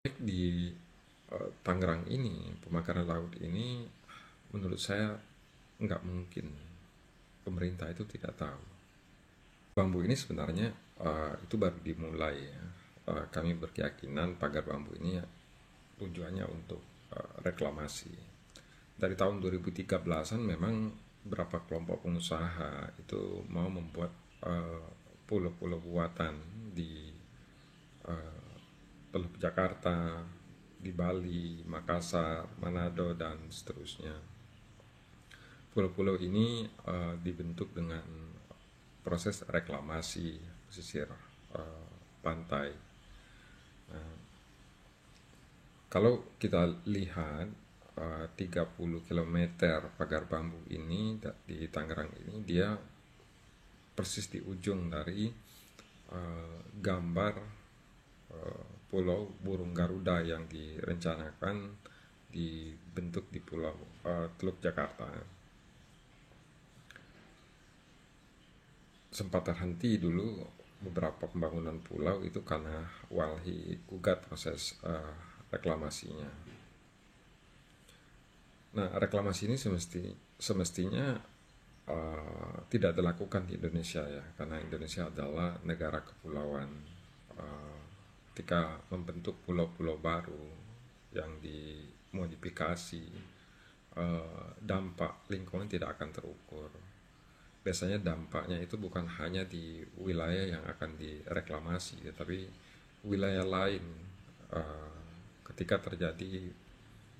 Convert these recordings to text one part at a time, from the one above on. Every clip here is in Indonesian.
Di Tangerang ini, pemakaran laut ini menurut saya nggak mungkin pemerintah itu tidak tahu. Bambu ini sebenarnya itu baru dimulai ya. Kami berkeyakinan pagar bambu ini tujuannya untuk reklamasi. Dari tahun 2013-an memang beberapa kelompok pengusaha itu mau membuat eh, pulau-pulau buatan di Teluk Jakarta, di Bali, Makassar, Manado, dan seterusnya. Pulau-pulau ini dibentuk dengan proses reklamasi pesisir pantai. Kalau kita lihat 30 km pagar bambu ini di Tangerang ini, dia persis di ujung dari gambar pulau burung Garuda yang direncanakan dibentuk di pulau Teluk Jakarta. Sempat terhenti dulu beberapa pembangunan pulau itu karena Walhi gugat proses reklamasinya. Nah, reklamasi ini semestinya tidak dilakukan di Indonesia ya, karena Indonesia adalah negara kepulauan. Ketika membentuk pulau-pulau baru yang dimodifikasi, dampak lingkungan tidak akan terukur. Biasanya dampaknya itu bukan hanya di wilayah yang akan direklamasi, tetapi wilayah lain ketika terjadi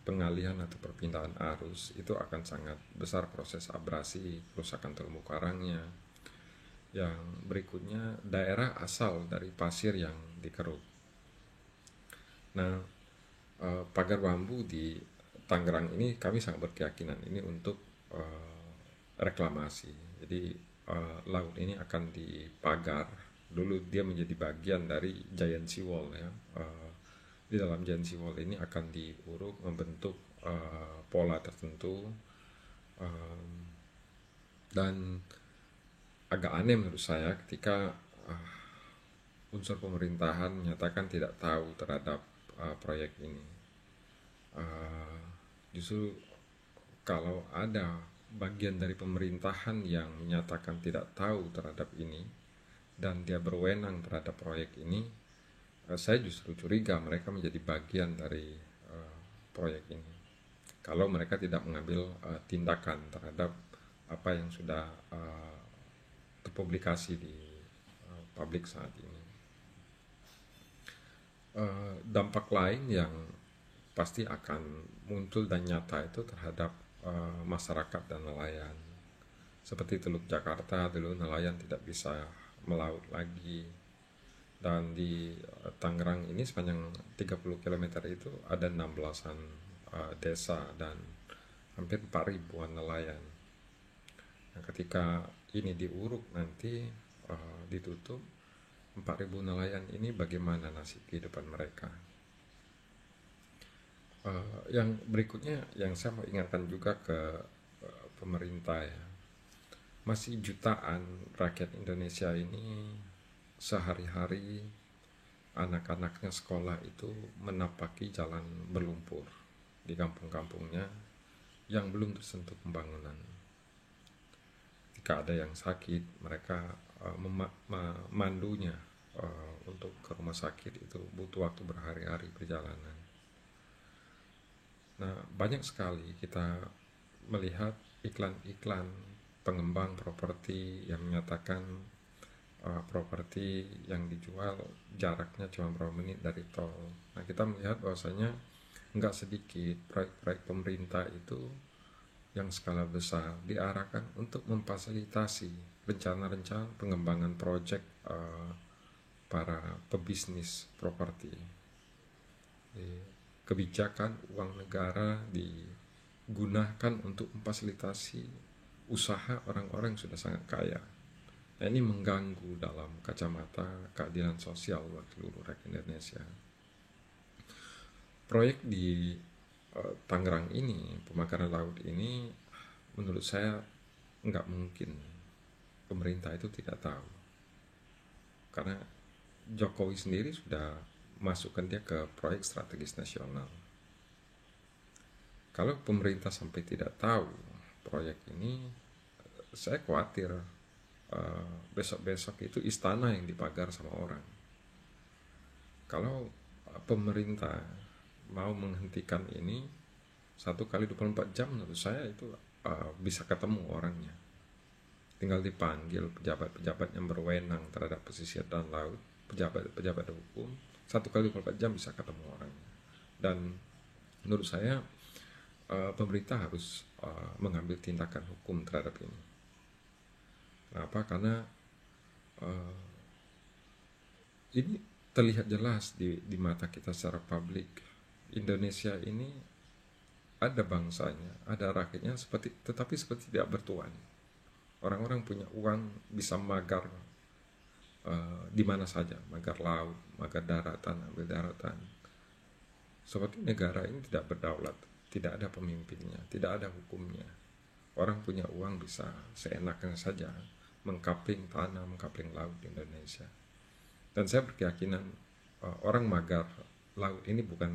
pengalihan atau perpindahan arus itu akan sangat besar proses abrasi, kerusakan terumbu karangnya. Yang berikutnya daerah asal dari pasir yang dikeruk. Nah, pagar bambu di Tangerang ini kami sangat berkeyakinan ini untuk reklamasi. Jadi laut ini akan dipagar. Dulu dia menjadi bagian dari Giant Sea Wall ya. Di dalam Giant Sea Wall ini akan diuruk membentuk pola tertentu, dan agak aneh menurut saya ketika unsur pemerintahan menyatakan tidak tahu terhadap proyek ini. Justru kalau ada bagian dari pemerintahan yang menyatakan tidak tahu terhadap ini dan dia berwenang terhadap proyek ini, saya justru curiga mereka menjadi bagian dari proyek ini. Kalau mereka tidak mengambil tindakan terhadap apa yang sudah terpublikasi di publik saat ini. Dampak lain yang pasti akan muncul dan nyata itu terhadap masyarakat dan nelayan. Seperti Teluk Jakarta dulu nelayan tidak bisa melaut lagi, dan di Tangerang ini sepanjang 30 km itu ada 16-an desa dan hampir 4.000-an nelayan. Nah, ketika ini diuruk nanti ditutup, 4.000 nelayan ini bagaimana nasib kehidupan mereka? Yang berikutnya yang saya mau ingatkan juga ke pemerintah ya, masih jutaan rakyat Indonesia ini sehari-hari anak-anaknya sekolah itu menapaki jalan berlumpur di kampung-kampungnya yang belum tersentuh pembangunan. Jika ada yang sakit, mereka memandunya untuk ke rumah sakit itu butuh waktu berhari-hari perjalanan. Nah, banyak sekali kita melihat iklan-iklan pengembang properti yang menyatakan properti yang dijual jaraknya cuma berapa menit dari tol. Nah, kita melihat bahwasanya nggak sedikit proyek-proyek pemerintah itu yang skala besar diarahkan untuk memfasilitasi rencana-rencana pengembangan proyek para pebisnis properti. Kebijakan uang negara digunakan untuk memfasilitasi usaha orang-orang yang sudah sangat kaya. Nah, ini mengganggu dalam kacamata keadilan sosial buat seluruh rakyat Indonesia. Proyek di Tangerang ini, pemakaran laut ini, menurut saya nggak mungkin pemerintah itu tidak tahu. Karena Jokowi sendiri sudah masukkan dia ke proyek strategis nasional. Kalau pemerintah sampai tidak tahu proyek ini, saya khawatir besok-besok itu istana yang dipagar sama orang. Kalau pemerintah mau menghentikan ini 1x24 jam, menurut saya itu bisa ketemu orangnya. Tinggal dipanggil pejabat-pejabat yang berwenang terhadap pesisir dan laut, pejabat-pejabat hukum, 1x24 jam bisa ketemu orangnya. Dan menurut saya pemerintah harus mengambil tindakan hukum terhadap ini. Kenapa? Karena ini terlihat jelas di mata kita secara publik. Indonesia ini ada bangsanya, ada rakyatnya, tetapi seperti tidak bertuan. Orang-orang punya uang, bisa magar di mana saja, magar laut, magar daratan, ambil daratan. Seperti negara ini tidak berdaulat, tidak ada pemimpinnya, tidak ada hukumnya. Orang punya uang bisa seenaknya saja mengkapling tanah, mengkapling laut di Indonesia. Dan saya berkeyakinan orang magar laut ini bukan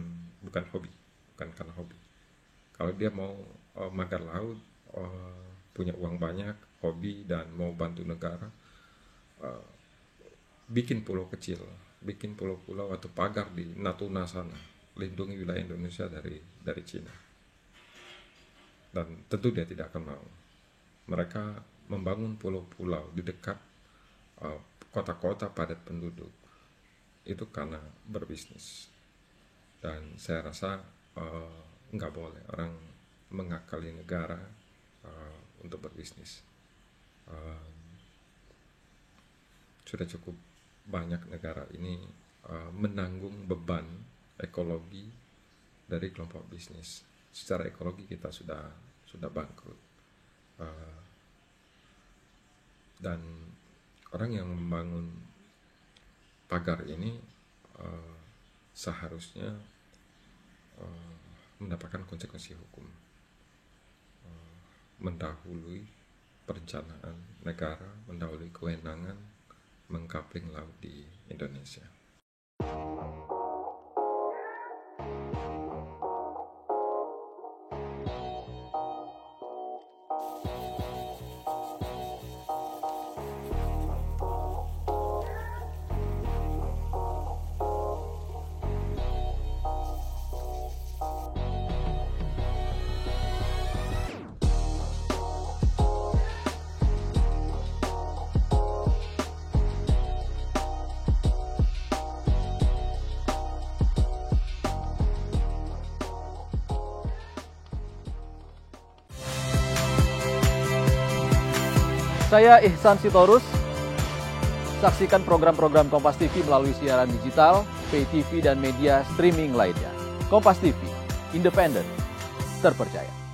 hobi, bukan karena hobi. Kalau dia mau magar laut, punya uang banyak, hobi, dan mau bantu negara, bikin pulau kecil, bikin pulau-pulau atau pagar di Natuna sana, lindungi wilayah Indonesia dari Cina. Dan tentu dia tidak akan mau. Mereka membangun pulau-pulau di dekat kota-kota padat penduduk itu karena berbisnis. Dan saya rasa nggak boleh orang mengakali negara untuk berbisnis. Sudah cukup banyak negara ini menanggung beban ekologi dari kelompok bisnis. Secara ekologi kita sudah bangkrut. Dan orang yang membangun pagar ini seharusnya mendapatkan konsekuensi hukum, mendahului perencanaan negara, mendahului kewenangan mengkapling laut di Indonesia. Saya Ihsan Sitorus. Saksikan program-program Kompas TV melalui siaran digital, pay TV, dan media streaming lainnya. Kompas TV, independen, terpercaya.